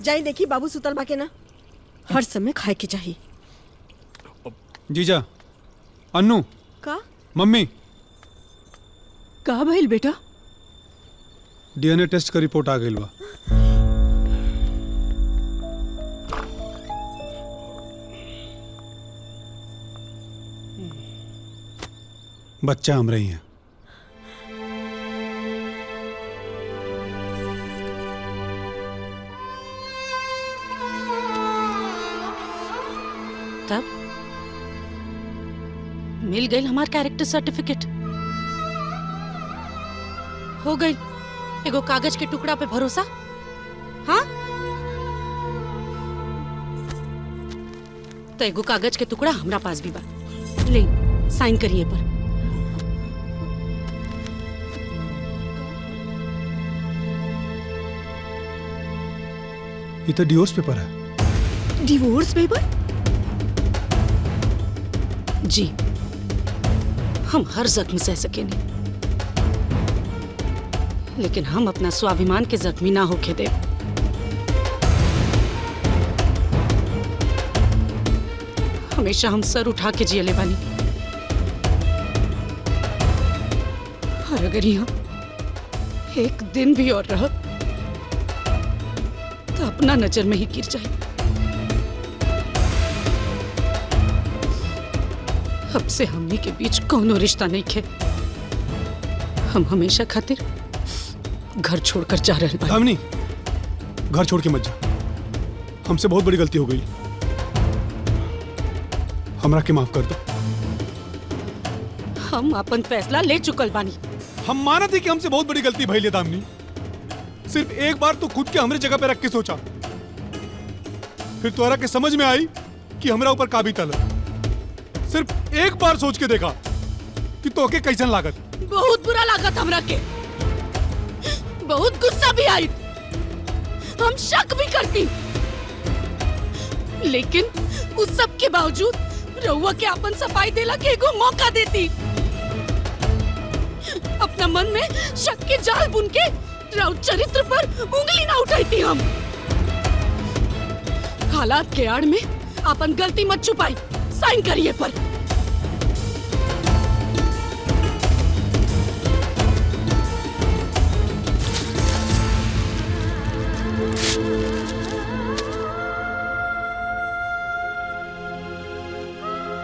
जाई देखी बाबू सुतल बाके ना, हर समय खाए के चाहिए। जीजा, अन्नू, का मम्मी, का भइल बेटा? डीएनए टेस्ट का रिपोर्ट आ गई बा। बच्चा हम रही हैं। तब मिल गई हमार कैरेक्टर सर्टिफिकेट। हो गई एगो कागज के टुकड़ा पे भरोसा। हाँ तो एगो कागज के टुकड़ा हमरा पास भी बा, ले साइन करिए पर। ये तो डिवोर्स पेपर है। Divorce paper? जी, हम हर जख्म सह सकेंगे, लेकिन हम अपना स्वाभिमान के जख्मी ना होके दे। हमेशा हम सर उठा के जियले बानी, और अगर यहाँ एक दिन भी और रह तो अपना नजर में ही गिर जाए। अब से हमनी के बीच कोनो रिश्ता नहीं खे। हम हमेशा खातिर घर छोड़कर जा रहे हैं। दामिनी, घर छोड़ के मत जा। हमसे बहुत बड़ी गलती हो गई, हमरा के माफ कर दो। हम अपन फैसला ले चुकल बानी। हम माना थी कि हमसे बहुत बड़ी गलती भइल है दामिनी। सिर्फ एक बार तो खुद के हमरे जगह पे रख के सोचा, फिर तोहरा के समझ में आई कि हमरा ऊपर का बीतल है। सिर्फ एक बार सोच के देखा कि तोके कैसन लागत। बहुत बुरा लागत हमरा के, बहुत गुस्सा भी आई, हम शक भी करती, लेकिन उस सब के बावजूद रउआ के अपन सफाई देला के एगो मौका देती। अपना मन में शक के जाल बुन के राउत चरित्र पर उंगली ना उठाती। हम हालात के आड़ में अपन गलती मत छुपाई, साइन करिए पर।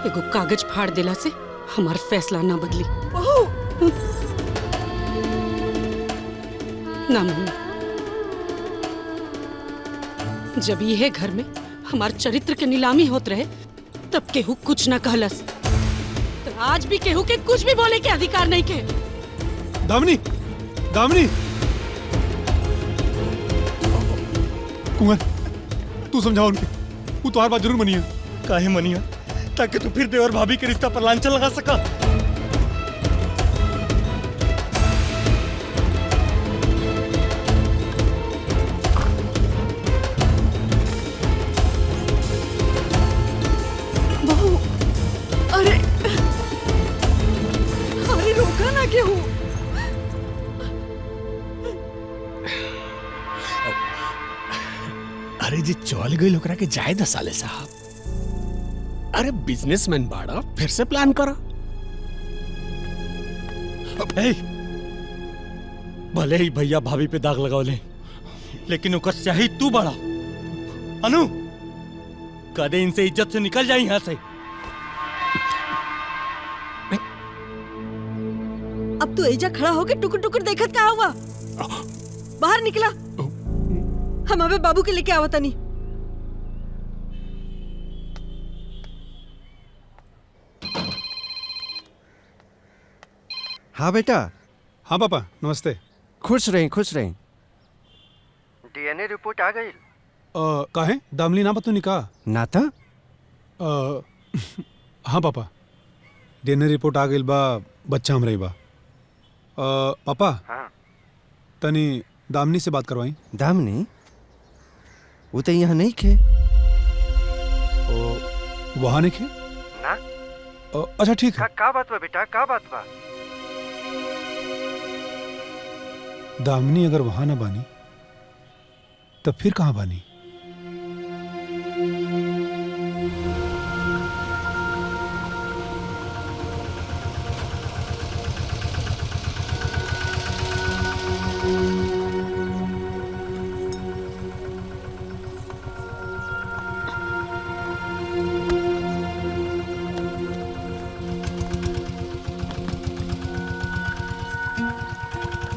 एगो कागज फाड़ देला से हमार फैसला ना बदली। ना मम्मी, जब यह घर में हमार चरित्र के नीलामी होत रहे तब केहू कुछ ना कहलस, तो आज भी केहू के कुछ भी बोले के अधिकार नहीं के। दामिनी, दामिनी, कुंवर, तू समझाओ उनके, वो तुम्हारी बात जरूर मनिया। काहे मनिया? ताकि तू फिर देवर भाभी के रिश्ता पर लांछन लगा सका। बहू, अरे अरे रोका ना केहू। अरे जी चल गई लोकरा के जाए द साले साहब। अरे बिजनेसमैन बाड़ा, फिर से प्लान करो। भले ही भैया भाभी पे दाग लगाओ ले, लेकिन उनका स्याही तू बड़ा। अनु, कदे इनसे इज्जत से निकल जाए यहाँ से। अब तू एजा खड़ा होके टुकुर टुकुर देखत का हुआ? बाहर निकला, हम अबे बाबू के लेके आवता नहीं। हाँ बेटा। हाँ पापा, नमस्ते। खुश रहें, खुश रहें। डीएनए रिपोर्ट आ गई। काहे दामली ना बतू निकाह ना था? हाँ पापा, डीएनए रिपोर्ट आ गई बा, बच्चा हम रही बा। पापा, हाँ। तनी दामनी से बात करवाई। दामनी? वो तो यहाँ नहीं खे। वहाँ नहीं खे ना? अच्छा ठीक है। का बात बा बेटा, का बात बा? दामनी अगर वहां ना बानी तब फिर कहाँ बानी?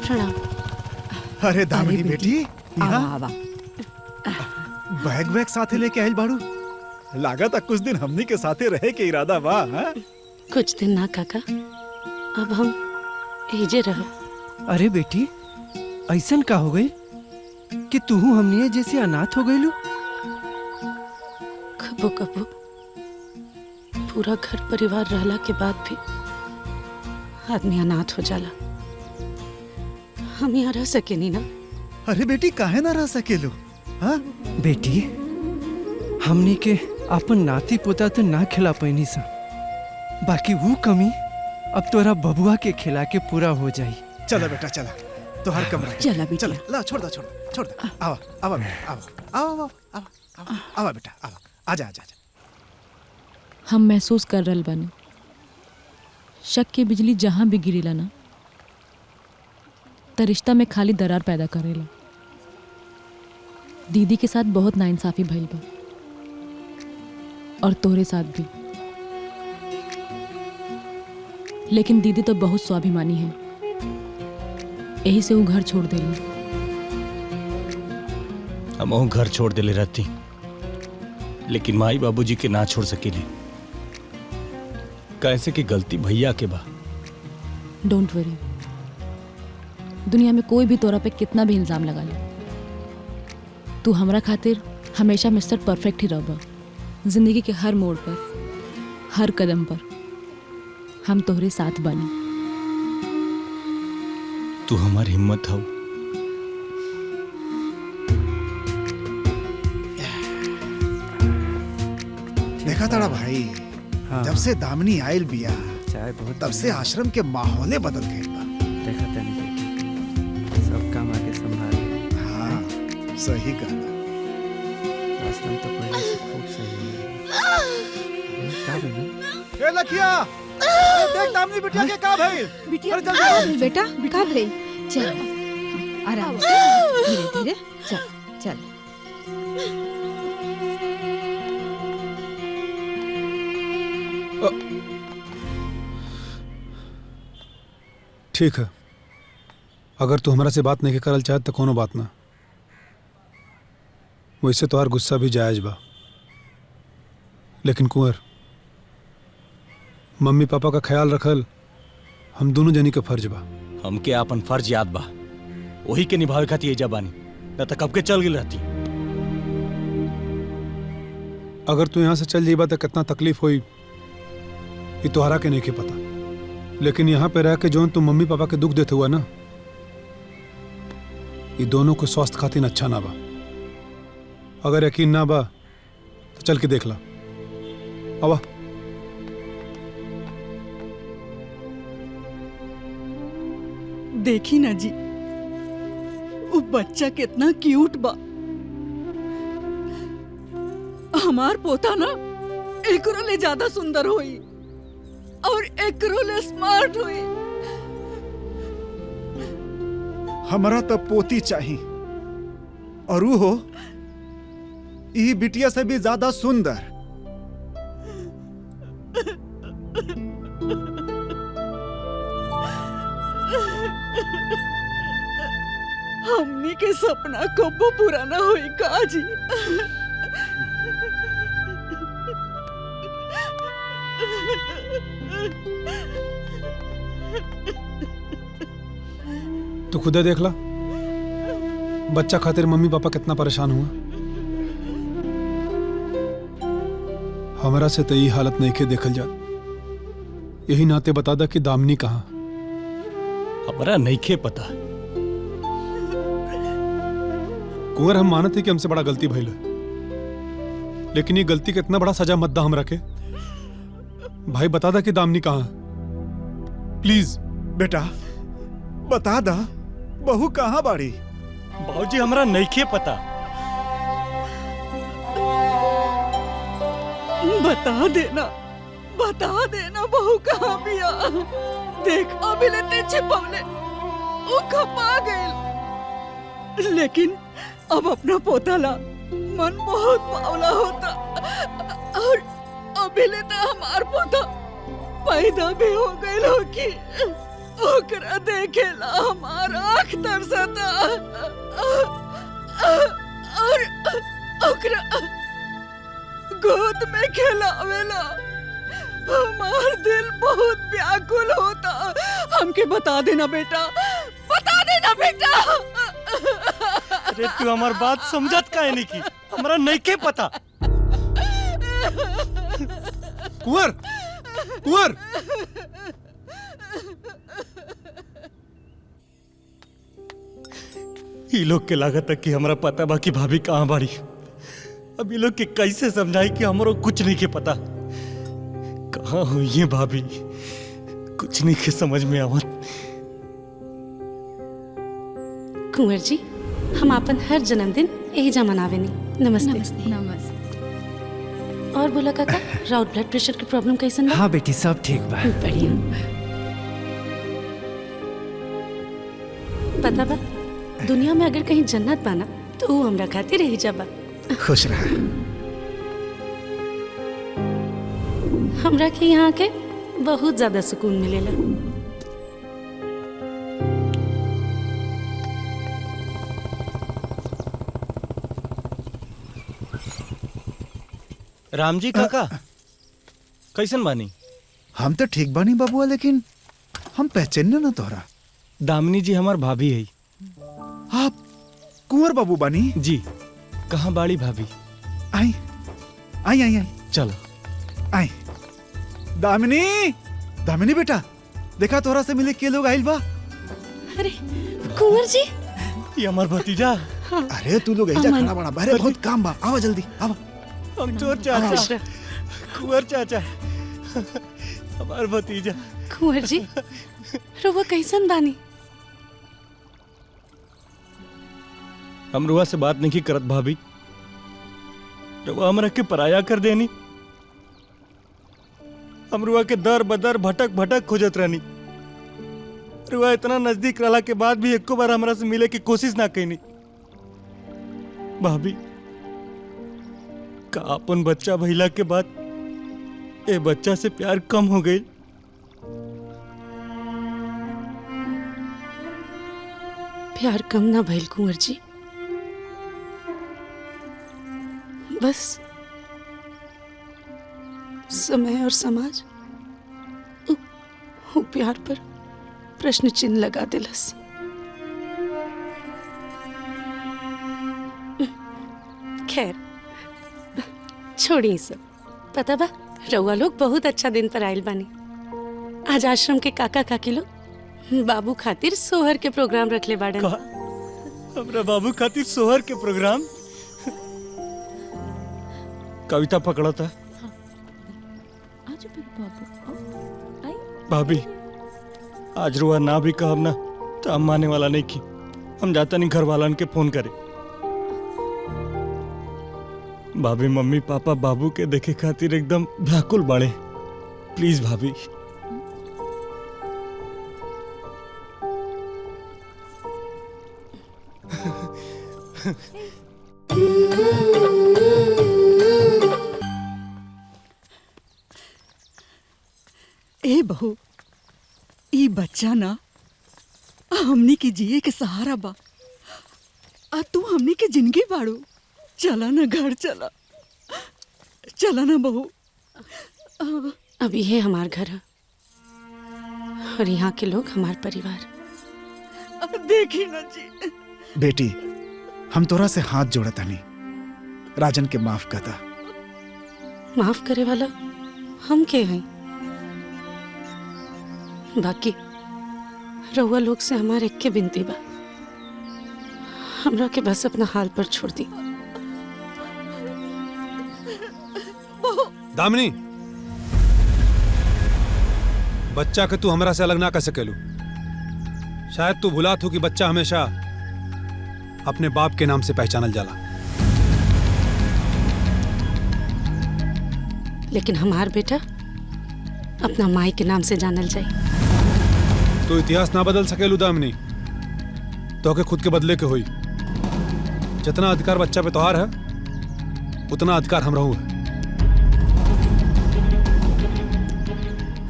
प्रणाम। अरे दामिनी अरे बेटी आवा यहाँ आवा। बैग बैग साथे लेके आइल बाड़ू। लागत है कुछ दिन हमनी के साथे रहे के इरादा बा। हाँ? कुछ दिन ना काका, अब हम एजे रहो। अरे बेटी ऐसन का हो गई कि तू हमनी जैसे अनाथ हो गईलू? कबो कबो पूरा घर परिवार रहला के बाद भी आदमी अनाथ हो जाला। हम यहाँ रह सके नहीं ना। अरे बेटी काहे ना रह सकेलू? हाँ? बेटी हमनी के अपन नाती पोता तो ना खिला पैनी सा, बाकी वो कमी अब तोरा बबुआ के खिला के पूरा हो जाई। चला बेटा चला, तो हर कमरा है। चला बेटा। चला ला छोड़ दो। आवा आवा बेटा आवा आवा बेटा आवा, आजा आजा आजा। हम महसूस कर रहल बानी शक की बिजली जहां भी गिरेला ना त रिश्ता में खाली दरार पैदा करेला। दीदी के साथ बहुत नाइंसाफी भइल बा और तोहरे साथ भी, लेकिन दीदी तो बहुत स्वाभिमानी है, यही से वो घर छोड़ देली। हम घर छोड़ देले रहती, लेकिन माई बाबूजी के ना छोड़ सकेली। कैसे की गलती भैया के बा। डोंट वरी, दुनिया में कोई भी तोरा पे कितना भी इल्जाम लगा ले, तू हमरा खातिर हमेशा मिस्टर परफेक्ट ही रहबा। जिंदगी के हर मोड़ पर, हर कदम पर हम तोहरे साथ बानी। तू हमारी हिम्मत हो। देखा ताड़ा भाई, हाँ। जब से दामिनी आयल बिया चाय बहुत तब से आश्रम के माहौले बदल गए बा। देखा तनी बेटी सब काम आके संभाल ले। हाँ सही कहा। आश्रम तो पहले से खूब सही है। का बेटा ए लखिया, अरे देख दामिनी बिटिया के का भइल? बिटिया अरे जल्दी आओ। बेटा का भई? चल आराम से, धीरे धीरे चल चल। ठीक है, अगर तू हमरा से बात नहीं करल चाहत तो कोनो बात ना। वैसे तोहार गुस्सा भी जायज बा, लेकिन कुंवर मम्मी पापा का ख्याल रखल हम दोनों जनी का फर्ज बा। हमके आपन फर्ज याद बा, वही के निभावे खातिर एजा बानी, न त कब के चल गेल रहती। अगर तू यहाँ से चल जाइबा तो कितना तकलीफ हुई ये तोहरा के नहीं के पता, लेकिन यहाँ पे रह के जो तुम मम्मी पापा के दुख देते हुआ ना, ये दोनों को स्वास्थ्य खातिर अच्छा ना बा। अगर यकीन ना बा तो चल के देख ला। आवा। देखी ना जी, वो बच्चा कितना क्यूट बा। हमार पोता ना एकरो ले ज्यादा सुंदर होई और एकरो ले स्मार्ट हुई। हमरा तो पोती चाहिए, और वो हो ई बिटिया से भी ज्यादा सुंदर। हमनी के सपना कबो पूरा ना होई का जी? तू खुद देख ला, बच्चा खातिर मम्मी पापा कितना परेशान हुआ। हमारा से तो ये हालत नहीं के देखल जात। यही नाते बता दा कि दामिनी कहाँ। हमरा नहीं खे पता। कुंवर हम मानते कि हमसे बड़ा गलती भइल है, लेकिन ये गलती का इतना बड़ा सजा मत दा हमरा के। भाई बता दा कि दामिनी कहाँ है प्लीज। बेटा बता दा बहू कहाँ बाड़ी? बाबूजी हमरा नहीं खे पता। बता देना बहू कहाँ बिया। देख अभी लेते छिपवले वो खपा गइल, लेकिन अब अपना पोता ला मन बहुत पावला होता, और अभी लेता हमार पोता पैदा भी हो गइल हो कि ओकरा देखेला हमार आँख तरसता और ओकरा गोद में खेलावेला हमार दिल बहुत व्याकुल होता। हमके बता देना बेटा, बता देना बेटा। अरे तू हमार बात समझत काहे नहीं की? हमरा नहीं के पता। कुंवर, कुंवर, ये लोग के लागत है कि हमरा पता बा कि भाभी कहाँ बाड़ी। अब ये लोग के कैसे समझाई कि हमरो कुछ नहीं के पता। कहाँ हुई ये भाभी, कुछ नहीं के समझ में आवत। कुंवर जी, हम अपन हर जन्मदिन यही जा मनावेनी। नमस्ते। नमस्ते। और बोला काका, राउट ब्लड प्रेशर की प्रॉब्लम कैसन बा? हाँ बेटी, सब ठीक बा। बढ़िया। पता बा, दुनिया में अगर कहीं जन्नत बा ना तो वो हमरा खातिर रही जाबा। खुश रहा। हमरा के यहाँ के बहुत ज्यादा सुकून मिलेला। राम जी काका, कैसन बानी? हम तो ठीक बानी बाबुआ, लेकिन हम पहचान ना तोहरा। दामिनी जी हमार भाभी है आप कुंवर बाबू बानी जी। कहाँ बाड़ी भाभी? आई आई आई आई चलो। आई। दामिनी, दामिनी बेटा, देखा तोहरा से मिले के लोग आइल बा। अरे कुंवर जी, ये हमार भतीजा। अरे तू लोग ऐजा खड़ा बड़ा, बाहर बहुत काम बा, आवा जल्दी आवा। हम चोर चाचा, कुंवर चाचा, हमार भतीजा। कुंवर जी, रुआ कैसन बानी? हम रुआ से बात नहीं करत भाभी। रुआ हमरा के पराया कर देनी। हम रुआ के दर बदर भटक भटक खोजत रहनी। रुआ इतना नजदीक रहला के बाद भी एको बार हमरा से मिले की कोशिश ना कईनी। भाभी, का अपन बच्चा भइला के बाद ए बच्चा से प्यार कम हो गई? प्यार कम ना भइल कुंवर जी, बस समय और समाज वो प्यार पर प्रश्न चिन्ह लगा दिलस। खैर छोड़ी सब। पता बा, रउआ लोग बहुत अच्छा दिन पर आयल बानी। आज आश्रम के काका काकी लोग बाबू खातिर सोहर के प्रोग्राम रखले बाड़न। हमरा बाबू खातिर सोहर के प्रोग्राम? कविता पकड़ा था भाभी। आज रुआ ना भी कहब ना तो हम माने वाला नहीं की। हम जाता नहीं घर वालन के फोन करे। भाभी, मम्मी पापा बाबू के देखे खातिर एकदम व्याकुल बाड़े। प्लीज भाभी। ए बहू, ई बच्चा ना हमनी के जिए के सहारा बा। आ तू हमनी के जिंदगी बाड़ू। चला ना घर, चला चला ना बहू। अभी है हमार घर है और यहाँ के लोग हमार परिवार। देखी ना जी। बेटी, हम तोरा से हाथ जोड़ता नहीं, राजन के माफ करता। माफ करे वाला हम के हैं? बाकी रउआ लोग से हमारे एक के बिनती बा, हमरा के बस अपना हाल पर छोड़ दी। दामिनी, बच्चा के तू हमरा से अलग ना कर सकेलू। शायद तू भुलात हो कि बच्चा हमेशा अपने बाप के नाम से पहचानल जाला। लेकिन हमार बेटा अपना माई के नाम से जानल जाए। तो इतिहास ना बदल सकेलू दामिनी, तो के खुद के बदले के हुई। जितना अधिकार बच्चा पे तोहार है, उतना अधिकार हम रहू है।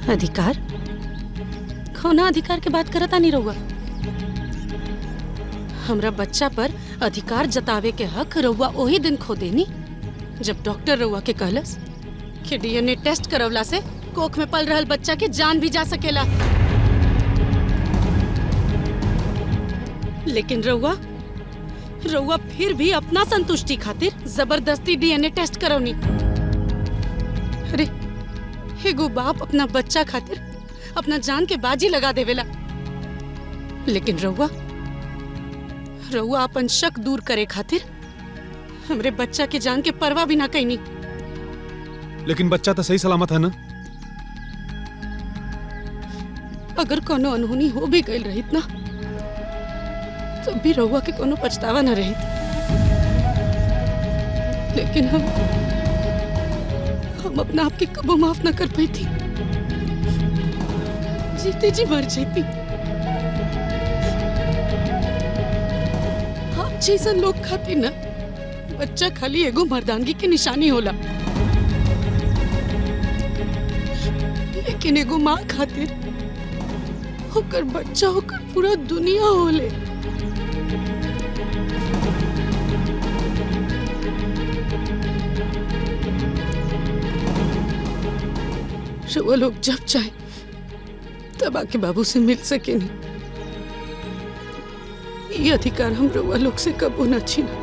अधिकार? कौना अधिकार के बात करता नहीं रहुआ? हमरा बच्चा पर अधिकार जतावे के हक रहुआ वही दिन खो देनी जब डॉक्टर रहुआ के कहलस कि डीएनए टेस्ट करवला से कोख में पल रहल बच्चा के जान भी जा सकेला। लेकिन रहुआ फिर भी अपना संतुष्टि खातिर जबरदस्ती डीएनए टेस्ट करवनी। अरे एगो बाप अपना बच्चा खातिर अपना जान के बाजी लगा देवेला, लेकिन रहुआ अपन शक दूर करे खातिर हमरे बच्चा के जान के परवाह भी ना कईनी। लेकिन बच्चा तो सही सलामत है ना? अगर कोनो अनहोनी हो भी गई रहित ना, तब भी रहुआ के कोनो पछतावा न रहित। लेकिन हम अपना आप के कबो माफ न कर पाई थी। जीते जी मर जाती। आप जैसा लोग खातिर ना बच्चा खाली एगो मर्दानगी की निशानी होला, लेकिन एगो माँ खातिर होकर बच्चा होकर पूरा दुनिया होले। वो लोग जब चाहे तब आके बाबू से मिल सके नहीं। ये अधिकार हम रउआ लोग से कबो न छीना।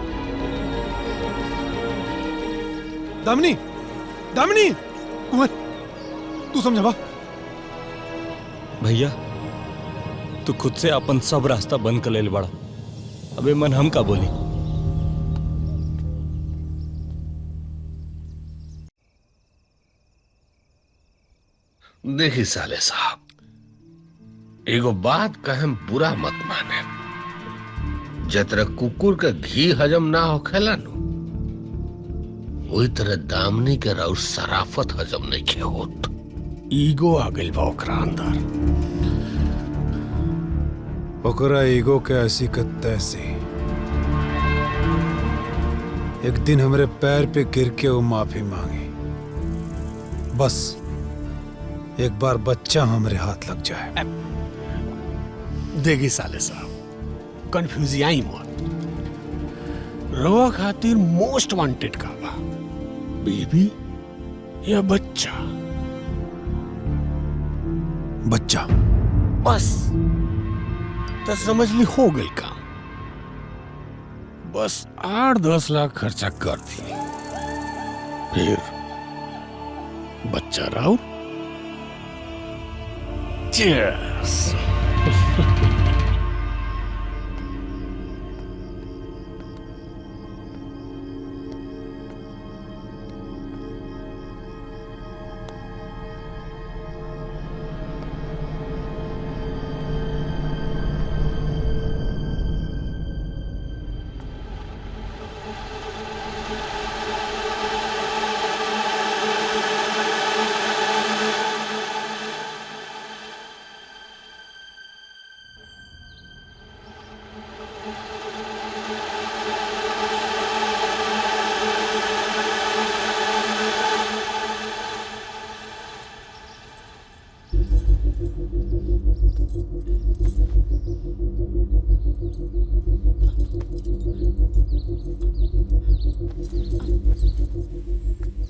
दामिनी, दामिनी, कुमार, तू समझा? भैया तू खुद से अपन सब रास्ता बंद कर ले बड़ा। अबे मन हम का बोली? देखी साले साहब, एगो बात कहें बुरा मत माने। जतरा कुकुर के घी हजम ना होखेला नु, वही तरह दामनी के राउर सराफत हजम नहीं के होत। ईगो आ गइल बा ओकरा अंदर। ओकरा ईगो के ऐसी के तैसी। एक दिन हमरे पैर पे गिर के वो माफी मांगी। बस एक बार बच्चा हमरे हाथ लग जाए। देखी साले साहब, कंफ्यूज आई मत। रवा खातिर मोस्ट वांटेड का बा, बेबी या बच्चा? बच्चा। बस तो समझ ली हो गई काम। बस 8-10 लाख खर्चा कर दी, फिर बच्चा राउर। Cheers.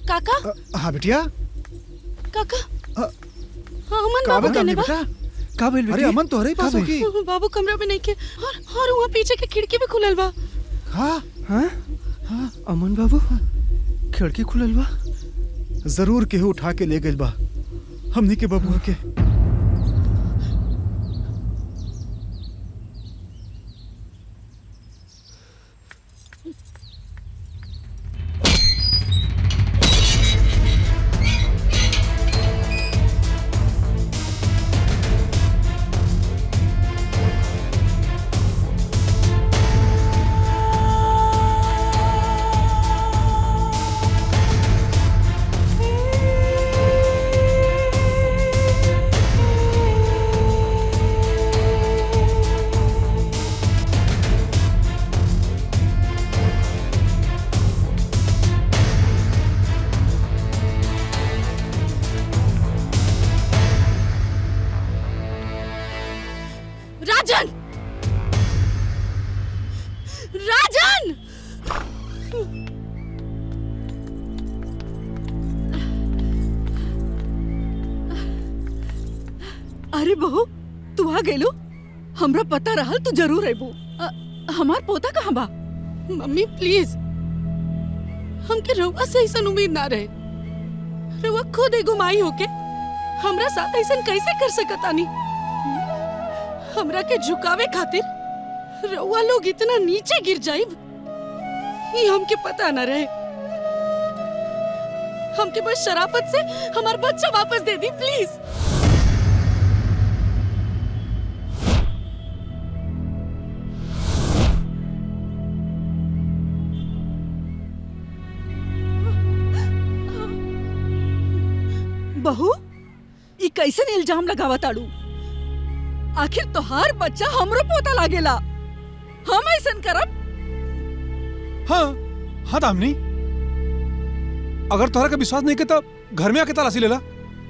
काका? हाँ बिटिया। काका? हाँ, अमन का बाबू बेटा कहने बा? बेटा? का भइल अरे अमन तोहरे ही पास होगी। बाबू कमरा में नहीं के और वहाँ पीछे के खिड़की भी खुलल बा। हाँ हाँ हाँ अमन बाबू, खिड़की खुलल बा। जरूर केहू उठा के ले गइल बा हमनी के बबुआ के। अरे बहू तू आ गेलू, हमरा पता रहल तू जरूर अबू। हमार पोता कहाँ बा? मम्मी प्लीज, हमके रउआ से ऐसा उम्मीद ना रहे। रउआ खुद एगो माई होके हमरा साथ ऐसा कैसे कर सकतानी? हमरा के झुकावे खातिर रउआ लोग इतना नीचे गिर जाइब, ये हमके पता ना रहे। हमके बस शराफत से हमार बच्चा वापस दे दी प्लीज। बहू ई कैसन इल्जाम लगावा ताड़ू? आखिर तोहार बच्चा हमरो पोता लागेला, हम ऐसन करब? हाँ हाँ दामनी, अगर तोहरा का विश्वास नहीं के तो घर में आके तलाशी लेला।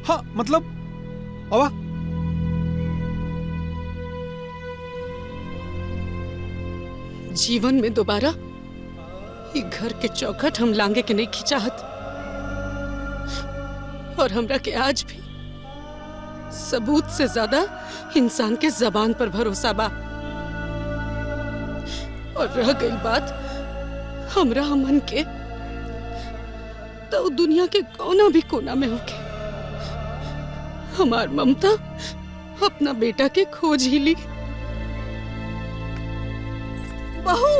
हाँ मतलब आवा। जीवन में दोबारा ये घर के चौखट हम लांगे के नहीं खिंचाहत, और हमरा के आज भी सबूत से ज्यादा इंसान के जबान पर भरोसा बा। और रह गई बात हमरा मन के, तो दुनिया के कोना भी कोना में होके हमार ममता अपना बेटा के खोज ही ली। बहू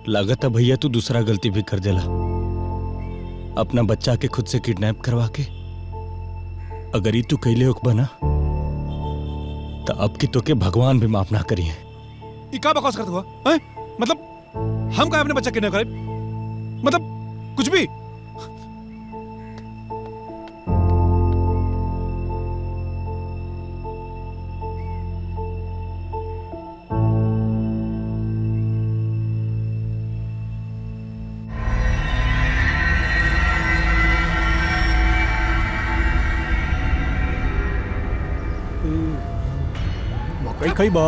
लागत है भैया तू दूसरा गलती भी कर देला, अपना बच्चा के खुद से किडनैप करवा के। अगर ये तू कैले होक बना तो अब की तो के भगवान भी माफ ना करिए। ये क्या बकवास करता हुआ है? मतलब हम क्या अपने बच्चा किडनैप करे? मतलब कुछ भी। कई कई बा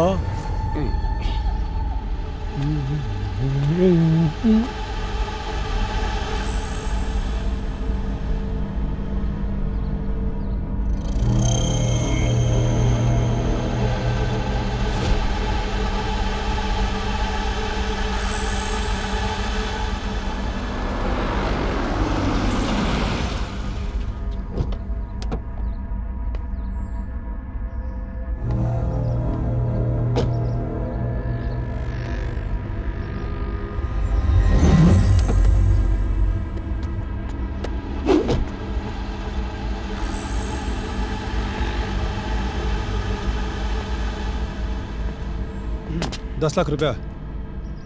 $10 लाख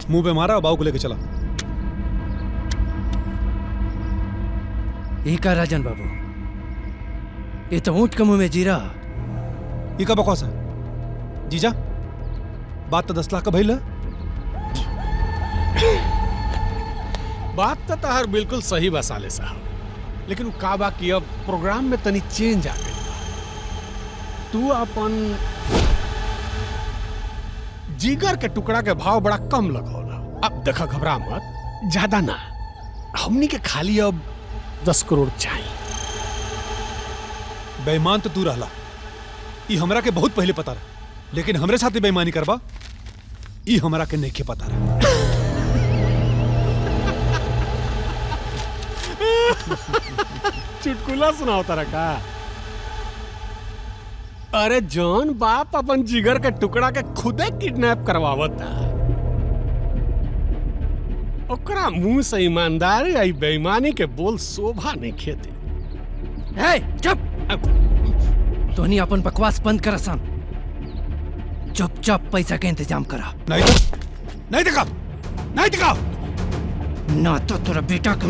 मुंह पे मारा और बाबू को लेके चला। एक राजन बाबू, ये तो ऊंट के मुंह में जीरा। ये का बकवास है जीजा? बात तो 10 लाख का भइल है। बात तो तहर बिल्कुल सही बा साले साहब, लेकिन वो का बा कि अब प्रोग्राम में तनी चेंज आ गई बा। तू अपन जिगर के टुकड़ा के भाव बड़ा कम लगौला। अब देखा, घबरा मत, ज्यादा ना, हमनी के खाली अब 10 करोड़ चाहिए। बेईमान तो तू रहला, ये हमरा के बहुत पहले पता रहा, लेकिन हमरे साथ बेईमानी करबा ये हमरा के नहीं के पता रहा। चुटकुला सुनाओ तारा का? अरे जॉन बाप अपन जिगर के टुकड़ा के खुदे किडनैप करवावता, ओकरा मुंह से ईमानदारी आई बेईमानी के बोल शोभा नहीं खेते। हे चुप! तोहनी अपन बकवास बंद कर सन, चुपचाप पैसा के इंतजाम करा। नहीं दिखा ना तो तेरा बेटा के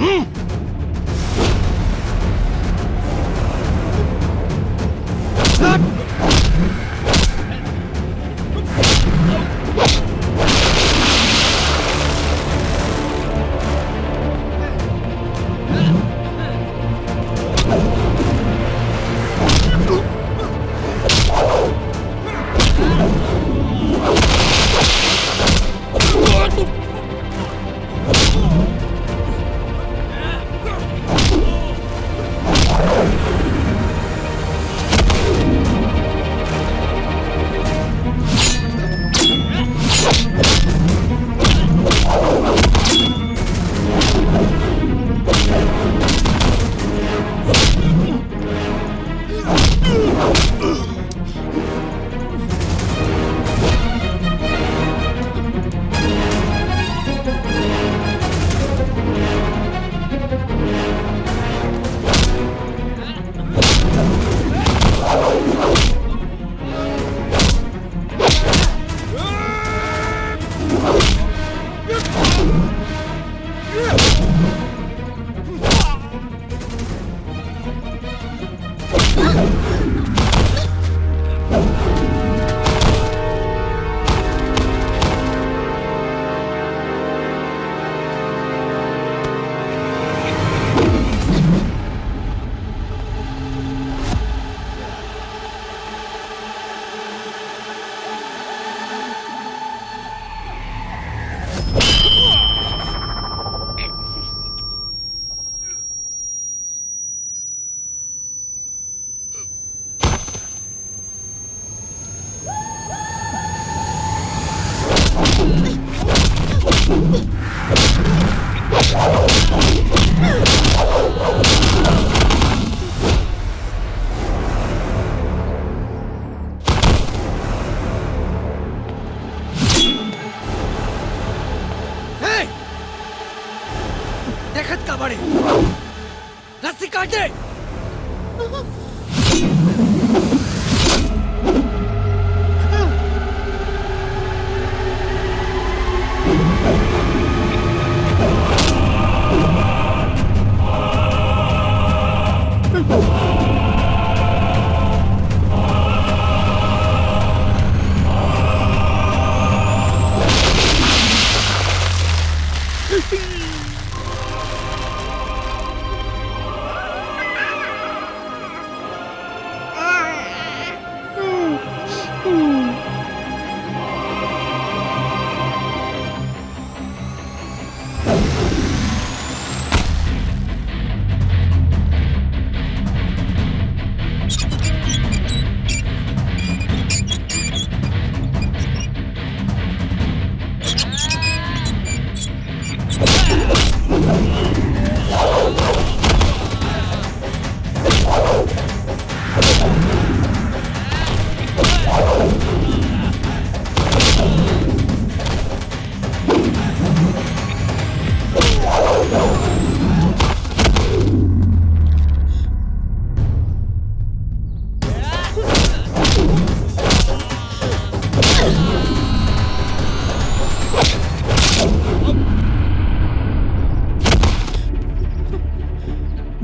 देखत का बड़े रस्सी काटे।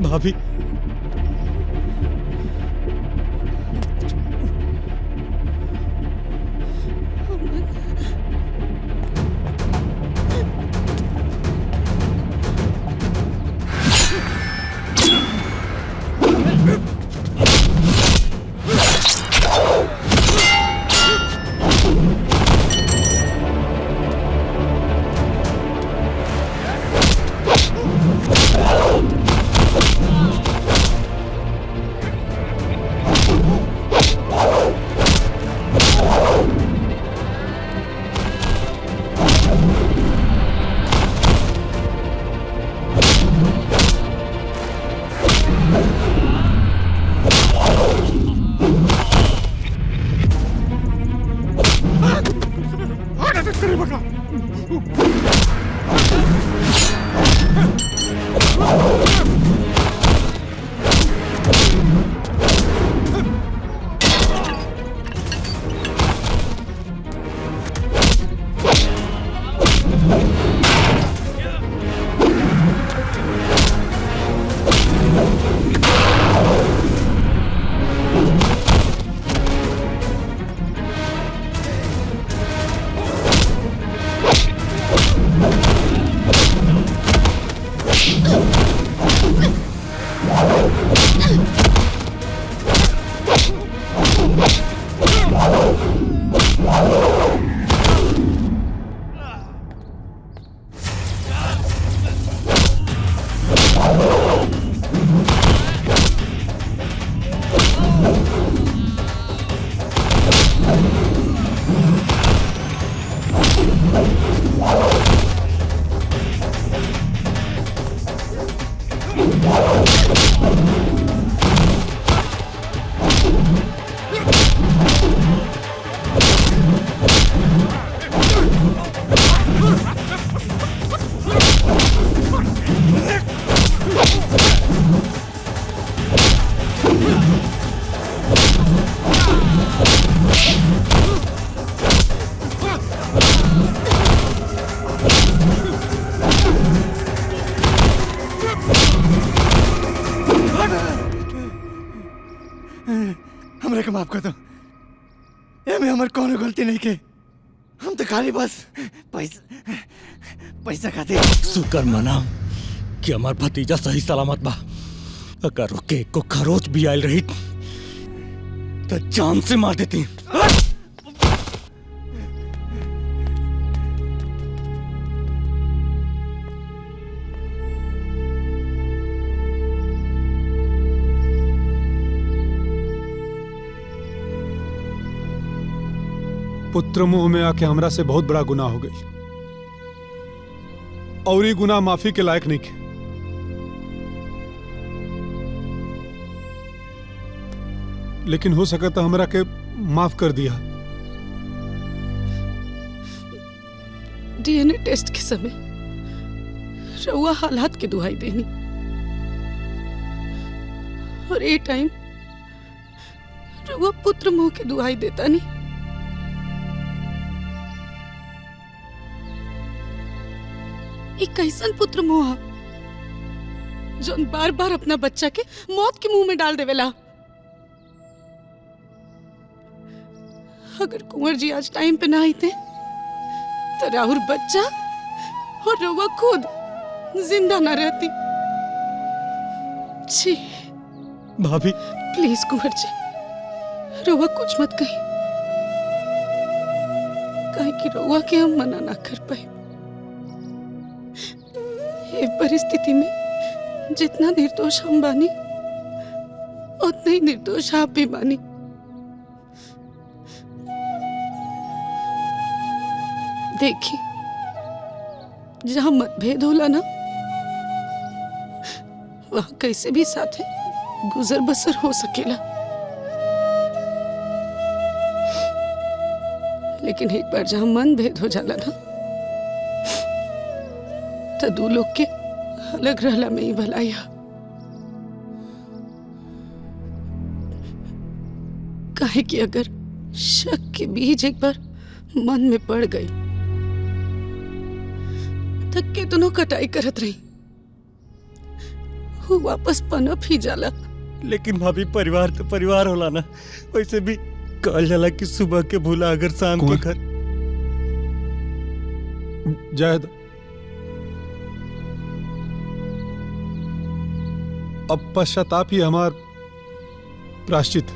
भाभी हमरे के माफ कर दो। एमे हमर कोनो गलती नहीं के। हम तो खाली बस पैसा खाते। शुक्र मनाओ कि हमार भतीजा सही सलामत बा। अगर रोके को खरोच भी आयल रही तो जान से मार देती। पुत्र मुंह में आके हमरा से बहुत बड़ा गुनाह हो गई और ये गुनाह माफी के लायक नहीं के। लेकिन हो सका तो हमरा के माफ कर दिया। डीएनए टेस्ट के समय रउआ हालात के दुहाई देनी और ए टाइम रउआ पुत्र मुंह के दुहाई देता नहीं। एक कैसन पुत्र मोह जोन बार बार अपना बच्चा के मौत के मुंह में डाल देवेला। अगर कुंवर जी आज टाइम पे ना आते तो राहुल बच्चा और रउआ खुद जिंदा ना रहती। जी भाभी प्लीज कुंवर जी रउआ कुछ मत कही, काहे कि रउआ के हम मना ना कर पाए। ये परिस्थिति में जितना निर्दोष हम बानी उतना ही निर्दोष आप भी बानी। देखिए जहां मतभेद होला ना वहां कैसे भी साथे गुजर बसर हो सकेला, लेकिन एक बार जहां मन भेद हो जाला ना तो दो लोग के अलग रहला में ही भलाई है। काहे कि अगर शक के बीज एक बार मन में पड़ गई तो कितनों कटाई करत रही वो वापस पनप ही जाला। लेकिन भाभी परिवार तो परिवार होला ना। वैसे भी कहल जाला कि सुबह के भूला अगर शाम के घर। जायद अब पश्चाताप ही हमार प्राश्चित।